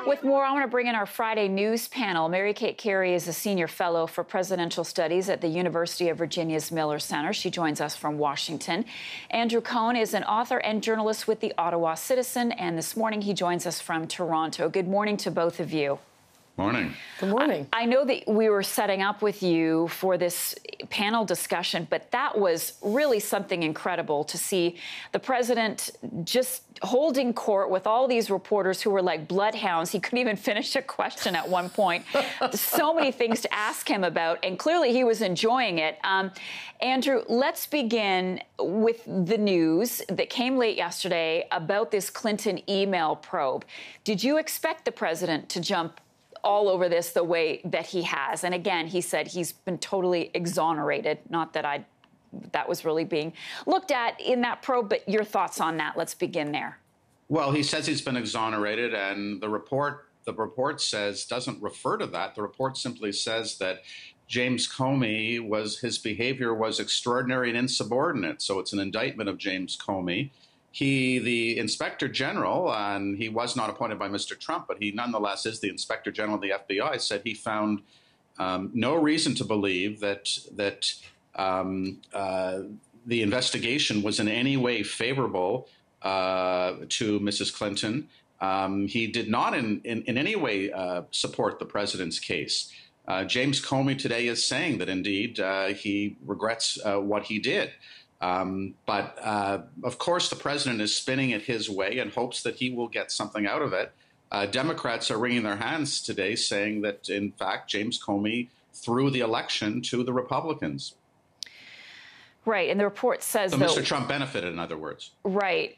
With more, I want to bring in our Friday news panel. Mary Kate Carey is a senior fellow for presidential studies at the University of Virginia's Miller Center. She joins us from Washington. Andrew Cohn is an author and journalist with the Ottawa Citizen, and this morning he joins us from Toronto. Good morning to both of you. Morning. Good morning. I know that we were setting up with you for this panel discussion, but that was really something incredible to see the president just holding court with all these reporters who were like bloodhounds. He couldn't even finish a question at one point. So many things to ask him about, and clearly he was enjoying it. Andrew, let's begin with the news that came late yesterday about this Clinton email probe. Did you expect the president to jump all over this the way that he has? And again, he said he's been totally exonerated. Not that that was really being looked at in that probe, but your thoughts on that. Let's begin there. Well, he says he's been exonerated, and the report says doesn't refer to that. The report simply says that James Comey his behavior was extraordinary and insubordinate. So it's an indictment of James Comey. The Inspector General, and he was not appointed by Mr. Trump, but he nonetheless is the Inspector General of the FBI, said he found no reason to believe that the investigation was in any way favorable to Mrs. Clinton. He did not in any way support the president's case. James Comey today is saying that indeed he regrets what he did. But of course, the president is spinning it his way and hopes that he will get something out of it. Democrats are wringing their hands today, saying that, in fact, James Comey threw the election to the Republicans. Right, and the report says so Mr. Trump benefited, in other words. Right,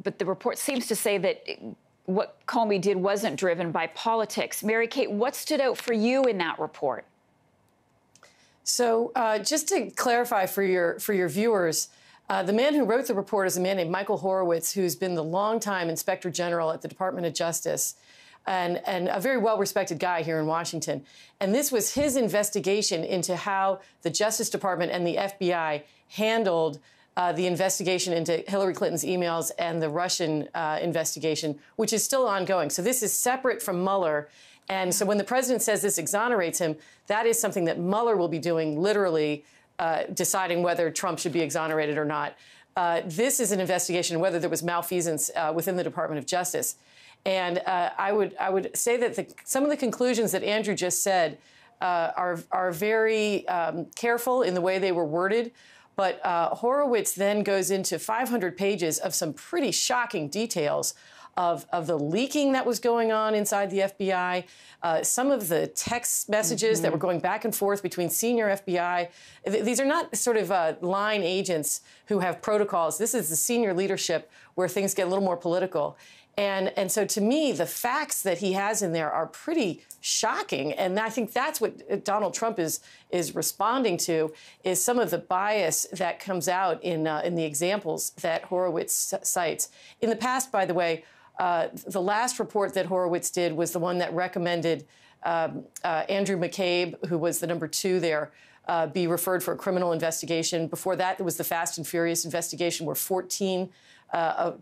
but the report seems to say that what Comey did wasn't driven by politics. Mary Kate, what stood out for you in that report? So just to clarify for your viewers, the man who wrote the report is a man named Michael Horowitz, who's been the longtime Inspector General at the Department of Justice and a very well-respected guy here in Washington. And this was his investigation into how the Justice Department and the FBI handled the investigation into Hillary Clinton's emails and the Russian investigation, which is still ongoing. So this is separate from Mueller. And so when the president says this exonerates him, that is something that Mueller will be doing, literally deciding whether Trump should be exonerated or not. This is an investigation whether there was malfeasance within the Department of Justice. And I would say that some of the conclusions that Andrew just said are very careful in the way they were worded. But Horowitz then goes into 500 pages of some pretty shocking details of the leaking that was going on inside the FBI, some of the text messages that were going back and forth between senior FBI. These are not sort of line agents who have protocols. This is the senior leadership where things get a little more political. And so to me, the facts that he has in there are pretty shocking. And I think that's what Donald Trump is responding to, is some of the bias that comes out in the examples that Horowitz cites. In the past, by the way, the last report that Horowitz did was the one that recommended Andrew McCabe, who was the number 2 there, be referred for a criminal investigation. Before that, there was the Fast and Furious investigation where 14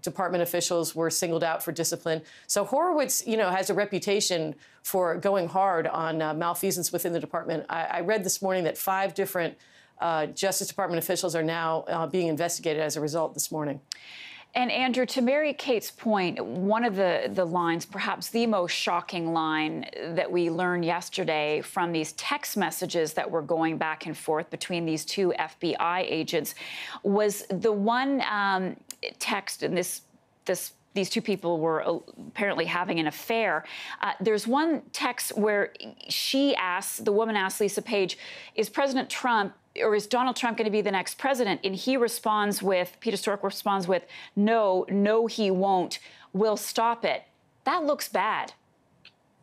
department officials were singled out for discipline. So Horowitz, has a reputation for going hard on malfeasance within the department. I read this morning that 5 different Justice Department officials are now being investigated as a result this morning. And Andrew, to Mary Kate's point, one of the lines, perhaps the most shocking line that we learned yesterday from these text messages that were going back and forth between these 2 FBI agents, was the one text, and these 2 people were apparently having an affair. There's one text where the woman asks Lisa Page, is President Trump, or is Donald Trump going to be the next president? And Peter Strzok responds with, no, he won't. We'll stop it. That looks bad.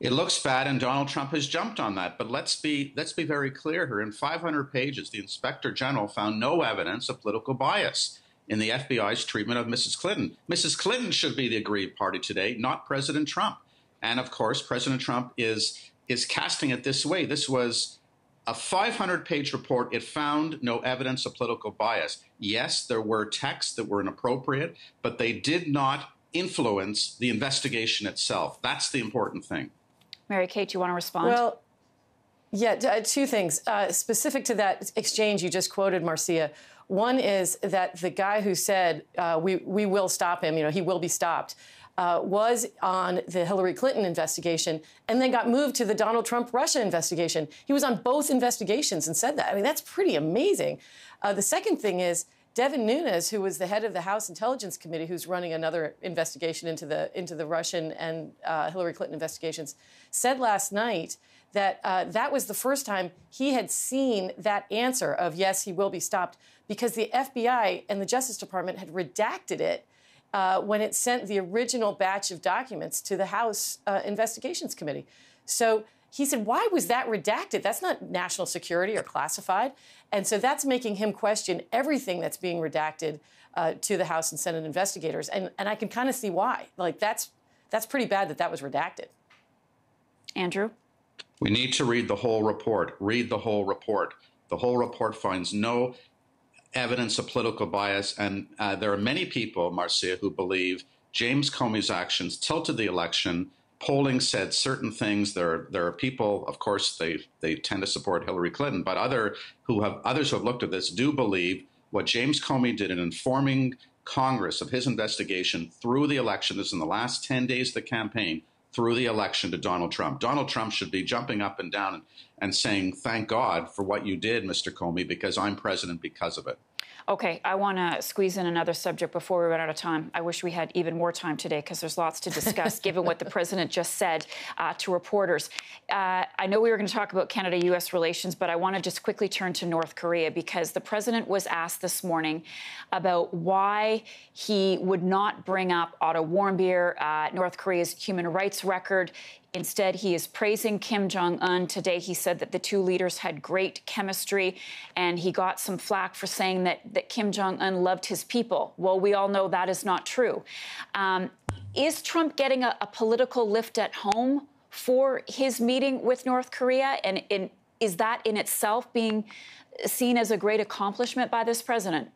It looks bad, and Donald Trump has jumped on that. But let's be very clear here. In 500 pages, the Inspector General found no evidence of political bias in the FBI's treatment of Mrs. Clinton. Mrs. Clinton should be the aggrieved party today, not President Trump. And of course, President Trump is casting it this way. This was a 500-page report. It found no evidence of political bias. Yes, there were texts that were inappropriate, but they did not influence the investigation itself. That's the important thing. Mary Kate, do you want to respond? Well, yeah, two things. Specific to that exchange you just quoted, Marcia. One is that the guy who said, we will stop him, he will be stopped, was on the Hillary Clinton investigation and then got moved to the Donald Trump Russia investigation. He was on both investigations and said that. I mean, that's pretty amazing. The second thing is Devin Nunes, who was the head of the House Intelligence Committee, who's running another investigation into the Russian and Hillary Clinton investigations, said last night that that was the first time he had seen that answer of yes, he will be stopped, because the FBI and the Justice Department had redacted it when it sent the original batch of documents to the House Investigations Committee. So he said, why was that redacted? That's not national security or classified. And so that's making him question everything that's being redacted to the House and Senate investigators. And I can kind of see why. Like, that's pretty bad that that was redacted. Andrew? We need to read the whole report. Read the whole report. The whole report finds no evidence of political bias. And there are many people, Marcia, who believe James Comey's actions tilted the election. Polling said certain things. There are people, of course, they tend to support Hillary Clinton, but others who have looked at this do believe what James Comey did in informing Congress of his investigation through the election, this is in the last 10 days of the campaign, through the election to Donald Trump. Donald Trump should be jumping up and down and saying, thank God for what you did, Mr. Comey, because I'm president because of it. Okay, I want to squeeze in another subject before we run out of time. I wish we had even more time today because there's lots to discuss, given what the president just said to reporters. I know we were going to talk about Canada-U.S. relations, but I want to just quickly turn to North Korea, because the president was asked this morning about why he would not bring up Otto Warmbier, North Korea's human rights record. Instead, he is praising Kim Jong-un. Today, he said that the two leaders had great chemistry, and he got some flack for saying that Kim Jong-un loved his people. Well, we all know that is not true. Is Trump getting a political lift at home for his meeting with North Korea? And is that in itself being seen as a great accomplishment by this president?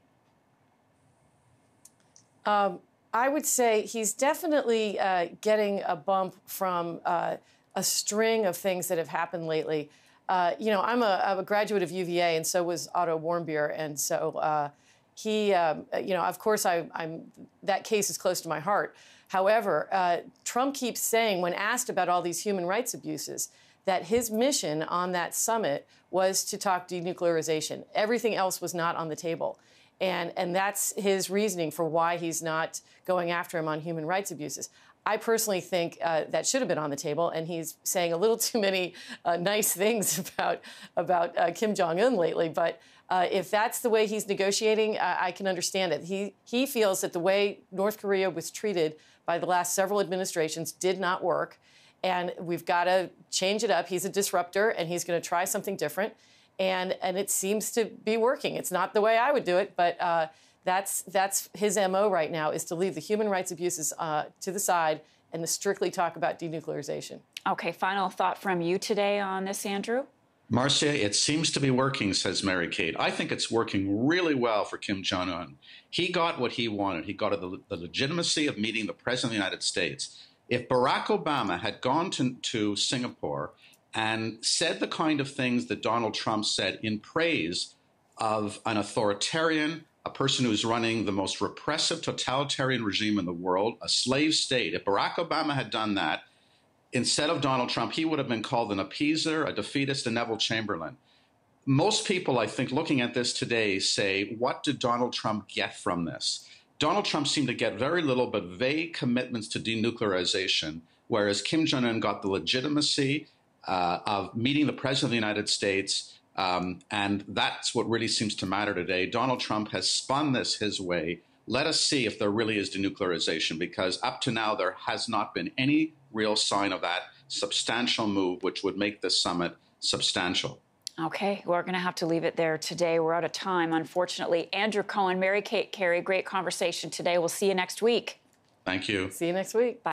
I would say he's definitely getting a bump from a string of things that have happened lately. I'm a graduate of UVA, and so was Otto Warmbier, and so he, of course, that case is close to my heart. However, Trump keeps saying, when asked about all these human rights abuses, that his mission on that summit was to talk denuclearization. Everything else was not on the table. And that's his reasoning for why he's not going after him on human rights abuses. I personally think that should have been on the table, and he's saying a little too many nice things about Kim Jong-un lately. But if that's the way he's negotiating, I can understand it. He feels that the way North Korea was treated by the last several administrations did not work, and we've got to change it up. He's a disruptor, and he's going to try something different. And it seems to be working. It's not the way I would do it, but that's his MO right now, is to leave the human rights abuses to the side and to strictly talk about denuclearization. Okay, final thought from you today on this, Andrew? Marcia, it seems to be working, says Mary Kate. I think it's working really well for Kim Jong-un. He got what he wanted. He got the legitimacy of meeting the President of the United States. If Barack Obama had gone to Singapore and said the kind of things that Donald Trump said in praise of an authoritarian, a person who's running the most repressive totalitarian regime in the world, a slave state, if Barack Obama had done that, instead of Donald Trump, he would have been called an appeaser, a defeatist, a Neville Chamberlain. Most people, I think, looking at this today say, what did Donald Trump get from this? Donald Trump seemed to get very little but vague commitments to denuclearization, whereas Kim Jong-un got the legitimacy of meeting the President of the United States, and that's what really seems to matter today. Donald Trump has spun this his way. Let us see if there really is denuclearization, because up to now there has not been any real sign of that substantial move, which would make this summit substantial. Okay, we're going to have to leave it there today. We're out of time, unfortunately. Andrew Cohen, Mary Kate Carey, great conversation today. We'll see you next week. Thank you. See you next week. Bye.